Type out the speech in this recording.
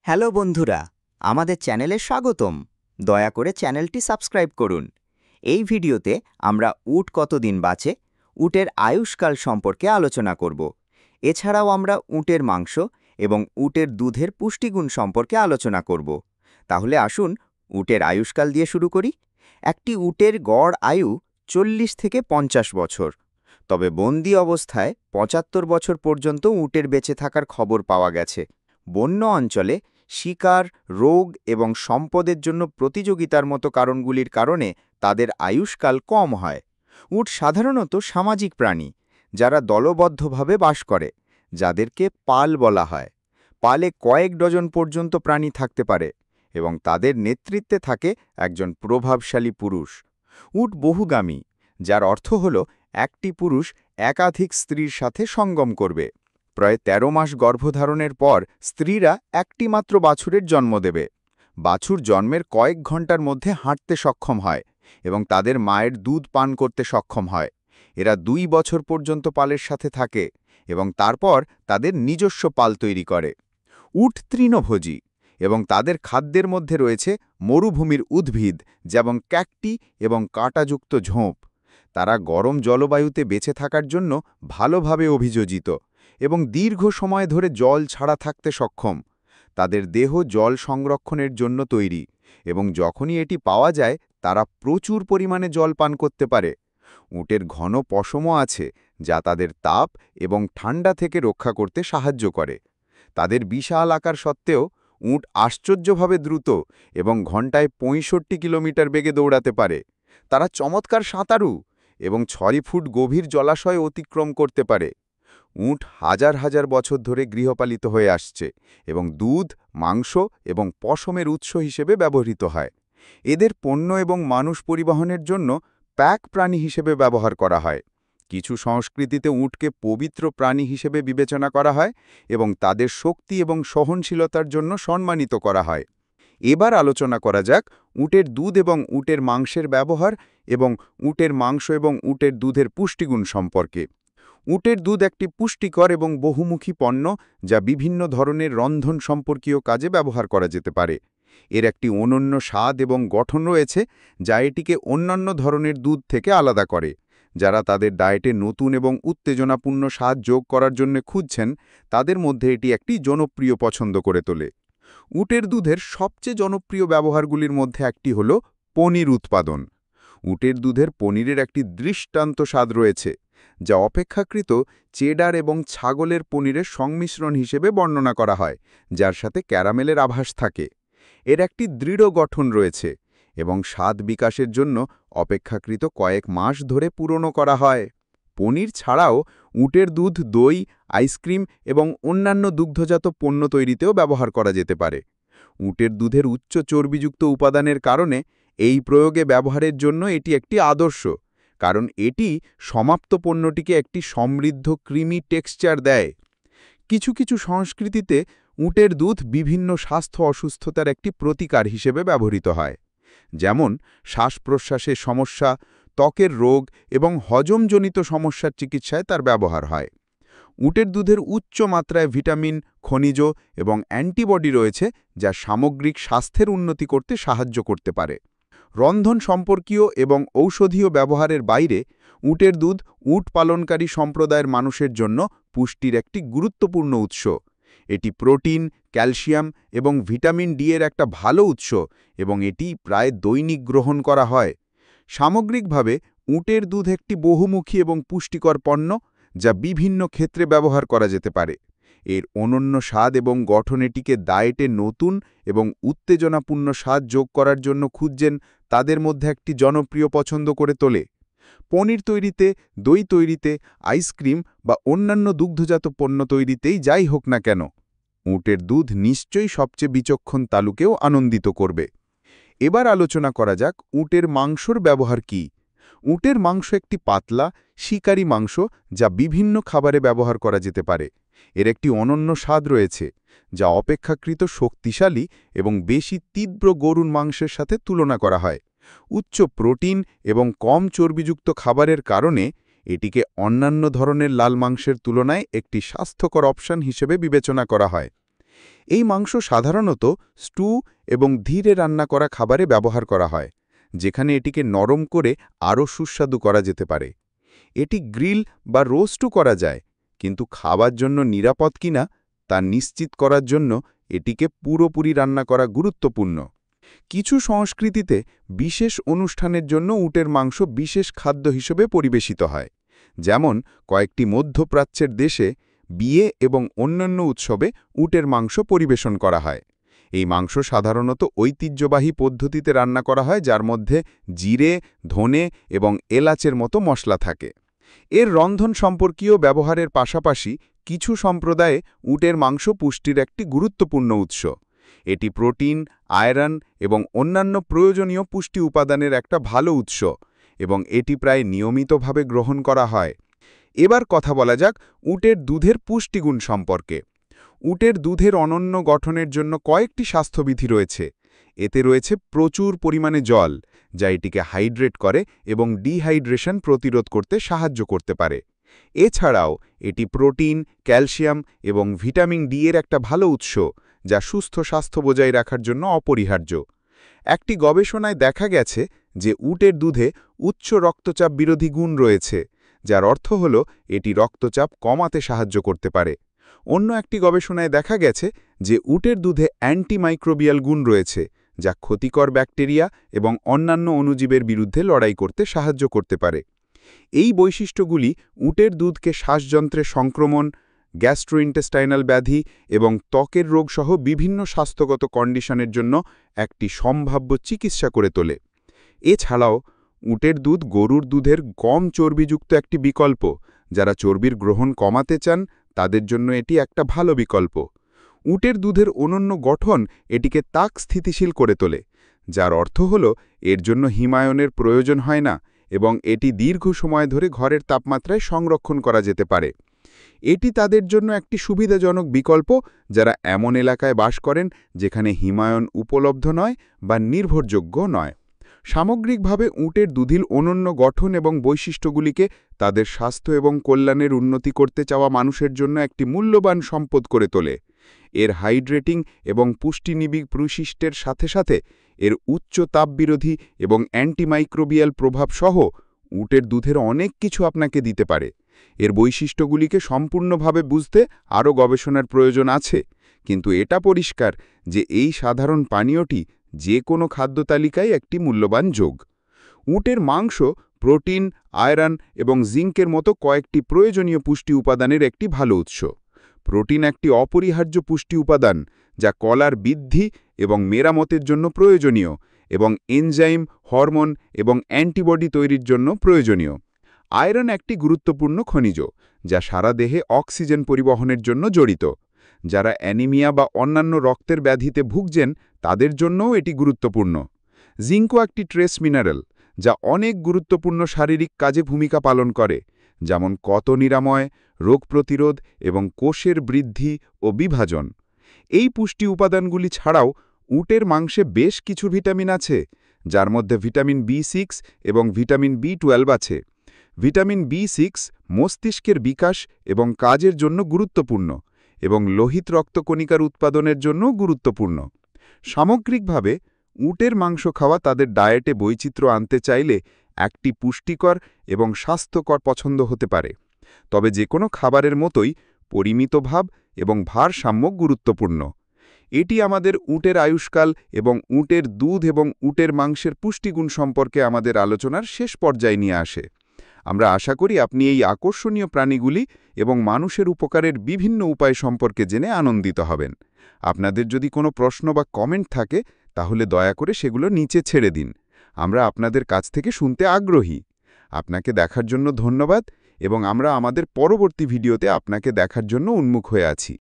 Hello বন্ধুরা, আমাদের চ্যানেলে স্বাগতম। দয়া করে চ্যানেলটি সাবস্ক্রাইব করুন। এই ভিডিওতে আমরা উট কতদিন বাঁচে, উটের আয়ুষ্কাল সম্পর্কে আলোচনা করব। এছাড়াও আমরা উটের মাংস এবং উটের দুধের পুষ্টিগুণ সম্পর্কে আলোচনা করব। তাহলে আসুন উটের আয়ুষ্কাল দিয়ে শুরু করি। একটি উটের গড় আয়ু 40 থেকে 50 বছর। তবে বন্দি অবস্থায় 75 বছর পর্যন্ত উটের বেঁচে থাকার খবর পাওয়া গেছে। বন্য অঞ্চলে শিকার, রোগ এবং সম্পদের জন্য প্রতিযোগিতার মতো কারণগুলির কারণে তাদের আয়ুষ্কাল কম হয়। উট সাধারণত সামাজিক প্রাণী, যারা দলবদ্ধভাবে বাস করে, যাদেরকে পাল বলা হয়। পালে কয়েক ডজন পর্যন্ত প্রাণী থাকতে পারে এবং তাদের নেতৃত্বে থাকে একজন প্রভাবশালী পুরুষ। উট বহুগামী, যার অর্থ হল একটি পুরুষ একাধিক স্ত্রীর সাথে সঙ্গম করবে। প্রায় 13 মাস গর্ভধারণের পর স্ত্রীরা একটি মাত্র বাছুরের জন্ম দেবে। বাছুর জন্মের কয়েক ঘন্টার মধ্যে হাঁটতে সক্ষম হয় এবং তাদের মায়ের দুধ পান করতে সক্ষম হয়। এরা 2 বছর পর্যন্ত পালের সাথে থাকে এবং তারপর তাদের নিজস্ব পাল তৈরি করে। উট তৃণভোজী এবং তাদের খাদ্যের মধ্যে রয়েছে মরুভূমির উদ্ভিদ, যেমন ক্যাকটি এবং কাঁটাযুক্ত ঝোপ। তারা গরম জলবায়ুতে বেঁচে থাকার জন্য ভালোভাবে অভিযোজিত এবং দীর্ঘ সময় ধরে জল ছাড়া থাকতে সক্ষম। তাদের দেহ জল সংরক্ষণের জন্য তৈরি এবং যখনই এটি পাওয়া যায় তারা প্রচুর পরিমাণে জল পান করতে পারে। উটের ঘন পশমও আছে, যা তাদের তাপ এবং ঠান্ডা থেকে রক্ষা করতে সাহায্য করে। তাদের বিশাল আকার সত্ত্বেও উট আশ্চর্যভাবে দ্রুত এবং ঘন্টায় 65 কিলোমিটার বেগে দৌড়াতে পারে। তারা চমৎকার সাঁতারু এবং 6 ফুট গভীর জলাশয় অতিক্রম করতে পারে। উট হাজার হাজার বছর ধরে গৃহপালিত হয়ে আসছে এবং দুধ, মাংস এবং পশমের উৎস হিসেবে ব্যবহৃত হয়। এদের পণ্য এবং মানুষ পরিবহনের জন্য প্যাক প্রাণী হিসেবে ব্যবহার করা হয়। কিছু সংস্কৃতিতে উটকে পবিত্র প্রাণী হিসেবে বিবেচনা করা হয় এবং তাদের শক্তি এবং সহনশীলতার জন্য সম্মানিত করা হয়। এবার আলোচনা করা যাক উটের দুধ এবং উটের মাংসের ব্যবহার এবং উটের মাংস এবং উটের দুধের পুষ্টিগুণ সম্পর্কে। উটের দুধ একটি পুষ্টিকর এবং বহুমুখী পণ্য, যা বিভিন্ন ধরনের রন্ধন সম্পর্কীয় কাজে ব্যবহার করা যেতে পারে। এর একটি অনন্য স্বাদ এবং গঠন রয়েছে, যা এটিকে অন্যান্য ধরনের দুধ থেকে আলাদা করে। যারা তাদের ডায়েটে নতুন এবং উত্তেজনাপূর্ণ স্বাদ যোগ করার জন্য খুঁজছেন, তাদের মধ্যে এটি একটি জনপ্রিয় পছন্দ করে তোলে। উটের দুধের সবচেয়ে জনপ্রিয় ব্যবহারগুলির মধ্যে একটি হল পনির উৎপাদন। উটের দুধের পনিরের একটি দৃষ্টান্ত স্বাদ রয়েছে, যা অপেক্ষাকৃত চেডার এবং ছাগলের পনিরের সংমিশ্রণ হিসেবে বর্ণনা করা হয়, যার সাথে ক্যারামেলের আভাস থাকে। এর একটি দৃঢ় গঠন রয়েছে এবং স্বাদ বিকাশের জন্য অপেক্ষাকৃত কয়েক মাস ধরে পুরনো করা হয়। পনির ছাড়াও উটের দুধ দই, আইসক্রিম এবং অন্যান্য দুগ্ধজাত পণ্য তৈরিতেও ব্যবহার করা যেতে পারে। উটের দুধের উচ্চ চর্বিযুক্ত উপাদানের কারণে এই প্রয়োগে ব্যবহারের জন্য এটি একটি আদর্শ, কারণ এটি সমাপ্ত পণ্যটিকে একটি সমৃদ্ধ ক্রিমি টেক্সচার দেয়। কিছু কিছু সংস্কৃতিতে উটের দুধ বিভিন্ন স্বাস্থ্য অসুস্থতার একটি প্রতিকার হিসেবে ব্যবহৃত হয়, যেমন শ্বাস-প্রশ্বাসের সমস্যা, ত্বকের রোগ এবং হজমজনিত সমস্যার চিকিৎসায় তার ব্যবহার হয়। উটের দুধের উচ্চ মাত্রায় ভিটামিন, খনিজ এবং অ্যান্টিবডি রয়েছে, যা সামগ্রিক স্বাস্থ্যের উন্নতি করতে সাহায্য করতে পারে। রন্ধন সম্পর্কীয় এবং ঔষধীয় ব্যবহারের বাইরে উটের দুধ উট পালনকারী সম্প্রদায়ের মানুষের জন্য পুষ্টির একটি গুরুত্বপূর্ণ উৎস। এটি প্রোটিন, ক্যালসিয়াম এবং ভিটামিন ডি এর একটা ভালো উৎস এবং এটি প্রায় দৈনিক গ্রহণ করা হয়। সামগ্রিকভাবে উটের দুধ একটি বহুমুখী এবং পুষ্টিকর পণ্য, যা বিভিন্ন ক্ষেত্রে ব্যবহার করা যেতে পারে। এর অনন্য স্বাদ এবং গঠন এটিকে ডায়েটে নতুন এবং উত্তেজনাপূর্ণ স্বাদ যোগ করার জন্য খুঁজছেন তাদের মধ্যে একটি জনপ্রিয় পছন্দ করে তোলে। পনির তৈরিতে, দই তৈরিতে, আইসক্রিম বা অন্যান্য দুগ্ধজাত পণ্য তৈরিতেই যাই হোক না কেন, উটের দুধ নিশ্চয়ই সবচেয়ে বিচক্ষণ তালুকেও আনন্দিত করবে। এবার আলোচনা করা যাক উটের মাংসর ব্যবহার কী। উটের মাংস একটি পাতলা, শিকারী মাংস, যা বিভিন্ন খাবারে ব্যবহার করা যেতে পারে। এর একটি অনন্য স্বাদ রয়েছে, যা অপেক্ষাকৃত শক্তিশালী এবং বেশি তীব্র গরুর মাংসের সাথে তুলনা করা হয়। উচ্চ প্রোটিন এবং কম চর্বিযুক্ত খাবারের কারণে এটিকে অন্যান্য ধরনের লাল মাংসের তুলনায় একটি স্বাস্থ্যকর অপশন হিসেবে বিবেচনা করা হয়। এই মাংস সাধারণত স্টু এবং ধীরে রান্না করা খাবারে ব্যবহার করা হয়, যেখানে এটিকে নরম করে আরও সুস্বাদু করা যেতে পারে। এটি গ্রিল বা রোস্টও করা যায়, কিন্তু খাবার জন্য নিরাপদ কিনা তা নিশ্চিত করার জন্য এটিকে পুরোপুরি রান্না করা গুরুত্বপূর্ণ। কিছু সংস্কৃতিতে বিশেষ অনুষ্ঠানের জন্য উটের মাংস বিশেষ খাদ্য হিসেবে পরিবেশিত হয়, যেমন কয়েকটি মধ্যপ্রাচ্যের দেশে বিয়ে এবং অন্যান্য উৎসবে উটের মাংস পরিবেশন করা হয়। এই মাংস সাধারণত ঐতিহ্যবাহী পদ্ধতিতে রান্না করা হয়, যার মধ্যে জিরে, ধনে এবং এলাচের মতো মশলা থাকে। এর রন্ধন সম্পর্কীয় ব্যবহারের পাশাপাশি কিছু সম্প্রদায়ে উটের মাংস পুষ্টির একটি গুরুত্বপূর্ণ উৎস। এটি প্রোটিন, আয়রন এবং অন্যান্য প্রয়োজনীয় পুষ্টি উপাদানের একটা ভালো উৎস, এবং এটি প্রায় নিয়মিতভাবে গ্রহণ করা হয়। এবার কথা বলা যাক উটের দুধের পুষ্টিগুণ সম্পর্কে। উটের দুধের অনন্য গঠনের জন্য কয়েকটি স্বাস্থ্যবিধি রয়েছে। এতে রয়েছে প্রচুর পরিমাণে জল, যা এটিকে হাইড্রেট করে এবং ডিহাইড্রেশন প্রতিরোধ করতে সাহায্য করতে পারে। এছাড়াও এটি প্রোটিন, ক্যালসিয়াম এবং ভিটামিন ডি এর একটা ভালো উৎস, যা সুস্থ স্বাস্থ্য বজায় রাখার জন্য অপরিহার্য। একটি গবেষণায় দেখা গেছে যে উটের দুধে উচ্চ রক্তচাপ বিরোধী গুণ রয়েছে, যার অর্থ হল এটি রক্তচাপ কমাতে সাহায্য করতে পারে। অন্য একটি গবেষণায় দেখা গেছে যে উটের দুধে অ্যান্টিমাইক্রোবিয়াল গুণ রয়েছে, যা ক্ষতিকর ব্যাকটেরিয়া এবং অন্যান্য অণুজীবের বিরুদ্ধে লড়াই করতে সাহায্য করতে পারে। এই বৈশিষ্ট্যগুলি উটের দুধকে শ্বাসযন্ত্রের সংক্রমণ, গ্যাস্ট্রোইন্টেস্টাইনাল ব্যাধি এবং ত্বকের রোগসহ বিভিন্ন স্বাস্থ্যগত কন্ডিশনের জন্য একটি সম্ভাব্য চিকিৎসা করে তোলে। এছাড়াও উটের দুধ গরুর দুধের কম চর্বিযুক্ত একটি বিকল্প। যারা চর্বির গ্রহণ কমাতে চান তাদের জন্য এটি একটা ভালো বিকল্প। উটের দুধের অনন্য গঠন এটিকে তাক স্থিতিশীল করে তোলে, যার অর্থ হল এর জন্য হিমায়নের প্রয়োজন হয় না এবং এটি দীর্ঘ সময় ধরে ঘরের তাপমাত্রায় সংরক্ষণ করা যেতে পারে। এটি তাদের জন্য একটি সুবিধাজনক বিকল্প যারা এমন এলাকায় বাস করেন যেখানে হিমায়ন উপলব্ধ নয় বা নির্ভরযোগ্য নয়। সামগ্রিকভাবে উটের দুধের অনন্য গঠন এবং বৈশিষ্ট্যগুলিকে তাদের স্বাস্থ্য এবং কল্যাণের উন্নতি করতে চাওয়া মানুষের জন্য একটি মূল্যবান সম্পদ করে তোলে। এর হাইড্রেটিং এবং পুষ্টিনিবিড় বৈশিষ্ট্যের সাথে সাথে এর উচ্চ তাপবিরোধী এবং অ্যান্টিমাইক্রোবিয়াল প্রভাব সহ উটের দুধের অনেক কিছু আপনাকে দিতে পারে। এর বৈশিষ্ট্যগুলিকে সম্পূর্ণভাবে বুঝতে আরও গবেষণার প্রয়োজন আছে, কিন্তু এটা পরিষ্কার যে এই সাধারণ পানীয়টি যে কোনো খাদ্য তালিকায় একটি মূল্যবান যোগ। উটের মাংস প্রোটিন, আয়রন এবং জিঙ্কের মতো কয়েকটি প্রয়োজনীয় পুষ্টি উপাদানের একটি ভালো উৎস। প্রোটিন একটি অপরিহার্য পুষ্টি উপাদান যা কলার বৃদ্ধি এবং মেরামতের জন্য প্রয়োজনীয় এবং এনজাইম, হরমোন এবং অ্যান্টিবডি তৈরির জন্য প্রয়োজনীয়। আয়রন একটি গুরুত্বপূর্ণ খনিজ যা সারা দেহে অক্সিজেন পরিবহনের জন্য জড়িত। যারা অ্যানিমিয়া বা অন্যান্য রক্তের ব্যাধিতে ভুগছেন তাদের জন্যও এটি গুরুত্বপূর্ণ। জিঙ্কও একটি ট্রেস মিনারেল যা অনেক গুরুত্বপূর্ণ শারীরিক কাজে ভূমিকা পালন করে, যেমন ক্ষত নিরাময়, রোগ প্রতিরোধ এবং কোষের বৃদ্ধি ও বিভাজন। এই পুষ্টি উপাদানগুলি ছাড়াও উটের মাংসে বেশ কিছু ভিটামিন আছে, যার মধ্যে ভিটামিন বি6 এবং ভিটামিন বি12 আছে। ভিটামিন বি6 মস্তিষ্কের বিকাশ এবং কাজের জন্য গুরুত্বপূর্ণ এবং লোহিত রক্তকণিকার উৎপাদনের জন্য গুরুত্বপূর্ণ। সামগ্রিকভাবে উটের মাংস খাওয়া তাদের ডায়েটে বৈচিত্র্য আনতে চাইলে একটি পুষ্টিকর এবং স্বাস্থ্যকর পছন্দ হতে পারে। তবে যে কোনো খাবারের মতোই পরিমিত ভাব এবং ভারসাম্য গুরুত্বপূর্ণ। এটি আমাদের উটের আয়ুষ্কাল এবং উটের দুধ এবং উটের মাংসের পুষ্টিগুণ সম্পর্কে আমাদের আলোচনার শেষ পর্যায়ে নিয়ে আসে। আমরা আশা করি আপনি এই আকর্ষণীয় প্রাণীগুলি এবং মানুষের উপকারের বিভিন্ন উপায় সম্পর্কে জেনে আনন্দিত হবেন। আপনাদের যদি কোনো প্রশ্ন বা কমেন্ট থাকে তাহলে দয়া করে সেগুলো নিচে ছেড়ে দিন। আমরা আপনাদের কাছ থেকে শুনতে আগ্রহী। আপনাকে দেখার জন্য ধন্যবাদ এবং আমরা আমাদের পরবর্তী ভিডিওতে আপনাকে দেখার জন্য উন্মুখ হয়ে আছি।